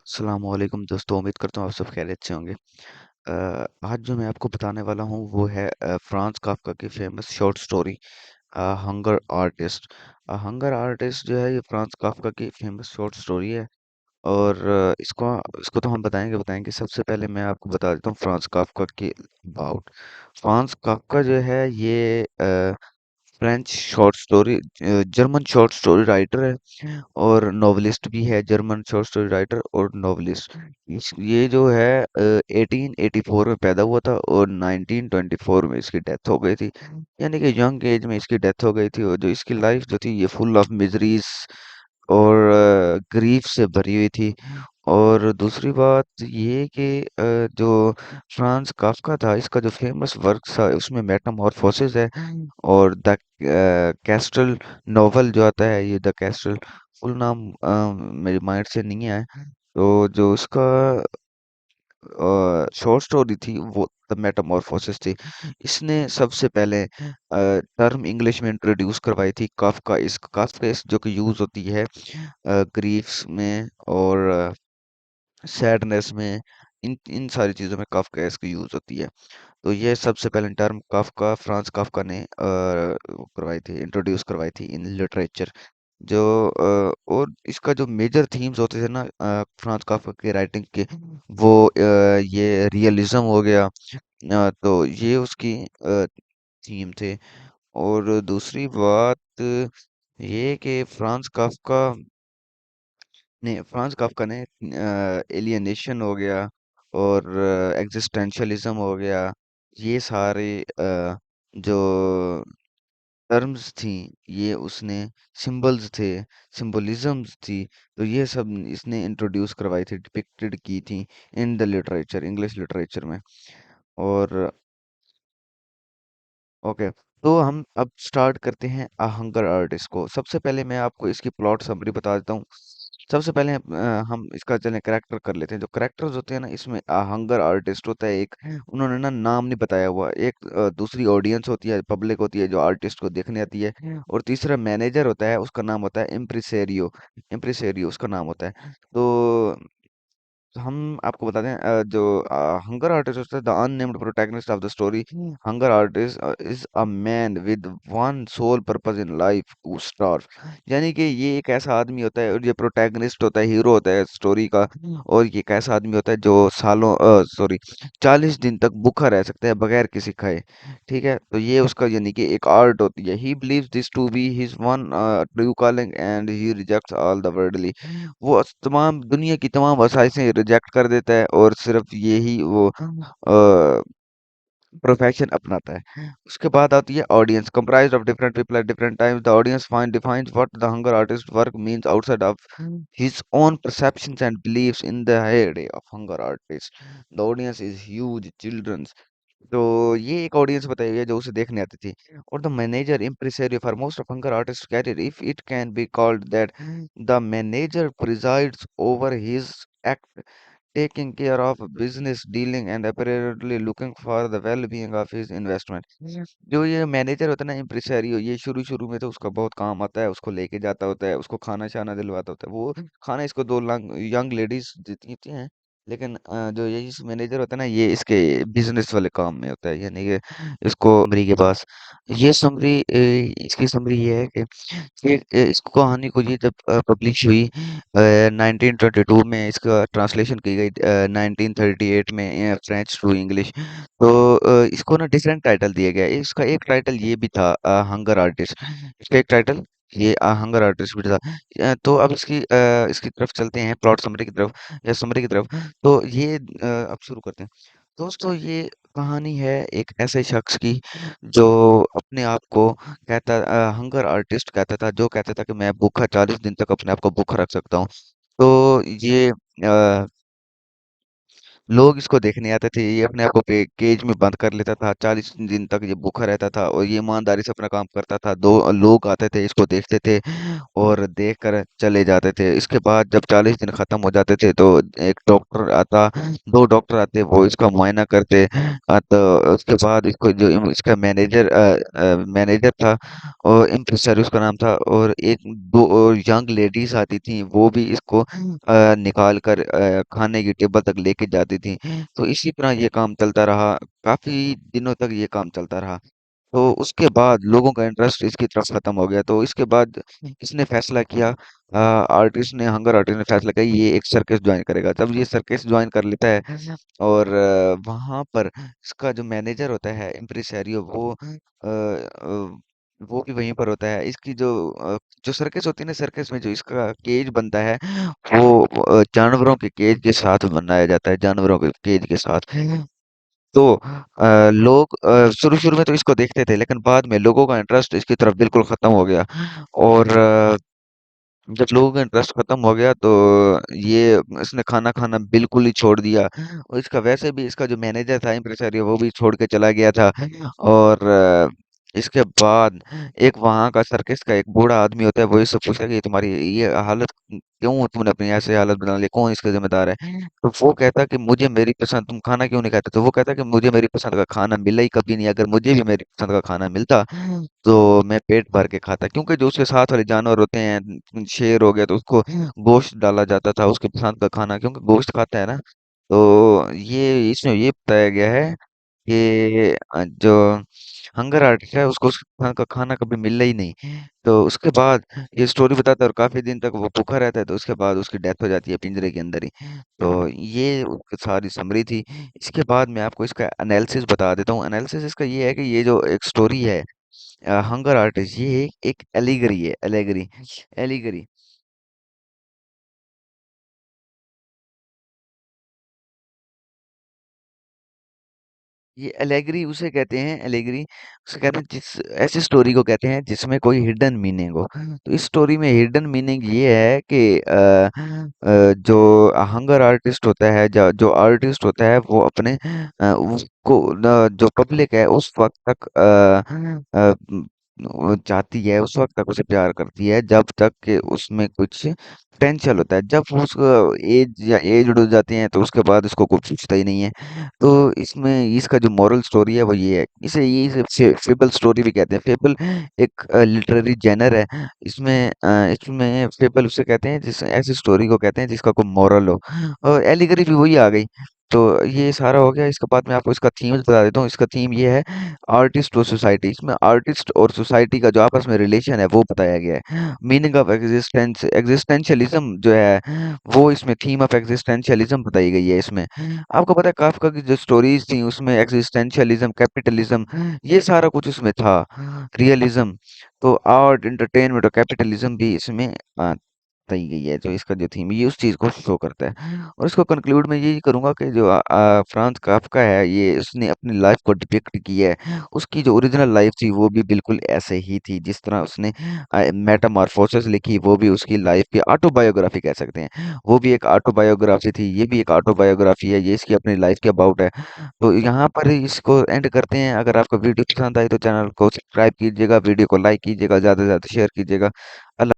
अस्सलामुअलैकुम दोस्तों, उम्मीद करता हूँ आप सब खैरियत से होंगे। आज जो मैं आपको बताने वाला हूँ वो है फ्रांज काफ्का की famous short story hunger artist. Hunger artist जो है ये फ्रांज काफ्का की फेमस शॉर्ट स्टोरी है। और इसको इसको तो हम बताएंगे। सबसे पहले मैं आपको बता देता हूँ फ्रांज काफ्का के अबाउट। फ्रांज काफ्का जो है ये French short story German short story writer है और नॉवलिस्ट भी है। जर्मन शॉर्ट स्टोरी राइटर और नॉवलिस्ट। ये जो है 1884 में पैदा हुआ था और 1924 में इसकी डेथ हो गई थी। यानी कि यंग एज में इसकी डेथ हो गई थी। और जो इसकी लाइफ जो थी ये फुल ऑफ मिजरीज और ग्रीफ से भरी हुई थी। और दूसरी बात ये कि जो फ्रांज काफ्का था इसका जो फेमस वर्क था उसमें मेटामॉर्फोसिस है। और द कैस्टल नोवेल जो आता है ये द कैस्टल फुल नाम मेरे माइंड से नहीं है। तो जो उसका शॉर्ट स्टोरी थी वो द मेटामॉर्फोसिस थी। इसने सबसे पहले टर्म इंग्लिश में इंट्रोड्यूस करवाई थी काफ्का जो कि यूज होती है ग्रीफ्स में और सैडनेस में। इन इन सारी चीज़ों में काफ्का इसकी यूज होती है। तो ये सबसे पहले टर्म काफ्का फ्रांज काफ्का ने वो करवाई थी, इंट्रोड्यूस करवाई थी इन लिटरेचर। जो और इसका जो मेजर थीम्स होते थे ना फ्रांज काफ्का के राइटिंग के वो ये रियलिज्म हो गया। तो ये उसकी थीम थे। और दूसरी बात ये कि फ्रांज काफ्का ने एलियनेशन हो गया और एग्जिस्टेंशलिज्म हो गया। ये सारे जो टर्म्स थी ये उसने सिंबल्स थे, सिंबलिज्म्स थी। तो ये सब इसने इंट्रोड्यूस करवाई थी, डिपिक्टेड की थी in the literature, English literature में। और ओके, तो हम अब स्टार्ट करते हैं अ हंगर आर्टिस्ट को। सबसे पहले मैं आपको इसकी प्लॉट समरी बता देता हूँ। सबसे पहले हम इसका चलें करेक्टर कर लेते हैं। जो करेक्टर्स होते हैं ना इसमें हंगर आर्टिस्ट होता है एक। उन्होंने ना नाम नहीं बताया हुआ। एक दूसरी ऑडियंस होती है, पब्लिक होती है जो आर्टिस्ट को देखने आती है। और तीसरा मैनेजर होता है, उसका नाम होता है इम्प्रिसेरियो। इम्प्रिसेरियो उसका नाम होता है। तो हम आपको बता दें जो हंगर आर्टिस्ट होता है the unnamed protagonist of the story. Hunger artist is a man with one sole purpose in life to starve. यानी कि ये एक ऐसा आदमी होता है और ये प्रोटैगनिस्ट होता है, हीरो होता है स्टोरी का। और ये एक ऐसा आदमी होता है जो सालों 40 दिन तक भूखा रह सकता है बगैर किसी खाए। ठीक है, तो ये उसका यानी कि एक आर्ट होती है। He believes this to be his one true calling and he rejects all the worldly. वो तमाम दुनिया की तमाम आसाइशें रिजेक्ट कर देता है और सिर्फ यही वो प्रोफेशन अपनाता है। उसके बाद आती है audience comprised of different people at different times. The audience find defines what the hunger artist work means outside of his own perceptions and beliefs in the heyday of hunger artist. The audience is huge children's। तो ये एक audience बताई हुई है जो उसे देखने आती थी। और the manager impresario for most of hunger artist career if it can be called that. The manager presides over his act, taking care of business dealing and apparently looking for the well-being of his investment। जो ये manager होता है ना इम्प्रेसरियो, ये शुरू शुरू में तो उसका बहुत काम आता है, उसको लेके जाता होता है, उसको खाना शाना दिलवाता होता है। वो खाना इसको दो यंग लेडीज देती हैं। लेकिन जो ये इस मैनेजर होता है ना ये इसके बिजनेस वाले काम में होता है। यानी कि इसको समरी के पास ये समरी इसकी समरी ये है कि इस कहानी को ये जब पब्लिश हुई 1922 में, इसका ट्रांसलेशन की गई 1938 में फ्रेंच टू इंग्लिश। तो इसको ना डिफरेंट टाइटल दिया गया। इसका एक टाइटल ये भी था हंगर आर्टिस्ट। इसका एक टाइटल ये हंगर आर्टिस्ट भी था। तो अब इसकी तरफ चलते हैं, प्लॉट समरी की तरफ या समरी की तरफ। तो ये अब शुरू करते हैं। दोस्तों ये कहानी है एक ऐसे शख्स की जो अपने आप को हंगर आर्टिस्ट कहता था, जो कहता था कि मैं भूखा 40 दिन तक अपने आप को भूखा रख सकता हूँ। तो ये लोग इसको देखने आते थे, ये अपने आप को केज में बंद कर लेता था, 40 दिन तक ये भूखा रहता था और ये ईमानदारी से अपना काम करता था। दो लोग आते थे, इसको देखते थे और देख कर चले जाते थे। इसके बाद जब 40 दिन खत्म हो जाते थे तो एक डॉक्टर आता, दो डॉक्टर आते, वो इसका मुआयना करते। तो उसके बाद इसको जो इसका मैनेजर था और इम्प्रेसर उसका नाम था, और एक दो और यंग लेडीज आती थी, वो भी इसको निकाल कर खाने की टेबल तक लेके जाती थी। तो इसी तरह ये काम चलता रहा, काफी दिनों तक ये काम चलता रहा। तो उसके बाद लोगों का इंटरेस्ट इसकी तरफ खत्म हो गया। तो इसके बाद इसने फैसला किया, आर्टिस्ट ने, हंगर आर्टिस्ट ने फैसला किया ये एक सर्कस ज्वाइन करेगा। तब ये सर्कस ज्वाइन कर लेता है और वहां पर इसका जो मैनेजर होता है इम्प्रेसारियो, वो भी वहीं पर होता है। इसकी जो सर्कस होती है ना, सर्कस में जो इसका केज बनता है वो जानवरों के केज के साथ बनाया जाता है, जानवरों के केज के साथ। तो लोग शुरू शुरू में तो इसको देखते थे, लेकिन बाद में लोगों का इंटरेस्ट इसकी तरफ बिल्कुल खत्म हो गया। और जब लोगों का इंटरेस्ट खत्म हो गया तो ये इसने खाना खाना बिल्कुल ही छोड़ दिया। और इसका वैसे भी इसका जो मैनेजर था इम्प्रेसारियो, वो भी छोड़ के चला गया था। और इसके बाद एक वहाँ का सर्कस का एक बूढ़ा आदमी होता है, वो इससे पूछता है कि तुम्हारी ये हालत क्यों, तुमने अपनी ऐसे हालत बना ली, कौन इसका जिम्मेदार है? तो वो कहता कि मुझे मेरी पसंद, तुम खाना क्यों नहीं खाते? तो वो कहता कि मुझे मेरी पसंद का खाना मिला ही कभी नहीं, अगर मुझे भी मेरी पसंद का खाना मिलता तो मैं पेट भर के खाता। क्योंकि जो उसके साथ वाले जानवर होते हैं, शेर हो गया, तो उसको गोश्त डाला जाता था उसके पसंद का खाना, क्योंकि गोश्त खाता है ना। तो ये इसमें ये बताया गया है कि जो हंगर आर्टिस्ट है उसको उसके पसंद का खाना कभी मिला ही नहीं। तो उसके बाद ये स्टोरी बताता है और काफी दिन तक वो भूखा रहता है, तो उसके बाद उसकी डेथ हो जाती है पिंजरे के अंदर ही। तो ये उसकी सारी समरी थी। इसके बाद मैं आपको इसका एनालिसिस बता देता हूँ। एनालिसिस इसका ये है कि ये जो एक स्टोरी है, हंगर आर्टिस्ट, ये एक एलिगरी है, एलिगरी, एलिगरी। ये एलेगरी उसे कहते हैं, एलेगरी उसे कहते हैं जिस ऐसी स्टोरी को कहते हैं जिसमें कोई हिडन मीनिंग हो। तो इस स्टोरी में हिडन मीनिंग ये है कि जो हंगर आर्टिस्ट होता है, जो आर्टिस्ट होता है, वो अपने उसको जो पब्लिक है उस वक्त तक वो चाहती है, उस वक्त तक उसे प्यार करती है जब तक कि उसमें कुछ पोटेंशियल होता है। जब वो उसको एज या एज हो जाती है तो उसके बाद उसको कोई पूछता ही नहीं है। तो इसमें इसका जो मॉरल स्टोरी है वो ये है, इसे ये फेबल स्टोरी भी कहते हैं। फेबल एक लिटरेरी जेनर है। इसमें फेबल उसे कहते हैं जिस ऐसी स्टोरी को कहते हैं जिसका कोई मॉरल हो। और एलिगरी भी वही आ गई। तो ये सारा हो गया। इसके बाद मैं आपको इसका थीम बता देता हूँ। इसका थीम ये है, आर्टिस्ट और सोसाइटी। इसमें आर्टिस्ट और सोसाइटी का जो आपस में रिलेशन है वो बताया गया है। मीनिंग ऑफ एग्जिस्टेंशियलिज्म जो है, वो इसमें थीम ऑफ एग्जिस्टेंशियलिज्म बताई गई है इसमें। आपको पता है काफका की जो स्टोरीज थी उसमें एग्जिस्टेंशियलिज्म, कैपिटलिज्म, ये सारा कुछ उसमें था, रियलिज्म। तो आर्ट, एंटरटेनमेंट और कैपिटलिज्म भी इसमें बताई गई है। जो इसका जो थीम ये उस चीज को शो करता है। और इसको कंक्लूड में यही करूंगा कि जो फ्रांज काफका है, ये उसने अपनी लाइफ को डिपिक्ट की है। उसकी जो ओरिजिनल लाइफ थी वो भी बिल्कुल ऐसे ही थी जिस तरह उसने मेटामॉर्फोसिस लिखी, वो भी उसकी लाइफ की ऑटोबायोग्राफी कह सकते हैं। वो भी एक ऑटोबायोग्राफी थी, ये भी एक ऑटोबायोग्राफी है, ये इसकी अपनी लाइफ के अबाउट है। तो यहाँ पर ही इसको एंड करते हैं। अगर आपको वीडियो पसंद आई तो चैनल को सब्सक्राइब कीजिएगा, वीडियो को लाइक कीजिएगा, ज़्यादा से ज़्यादा शेयर कीजिएगा। अल्लाह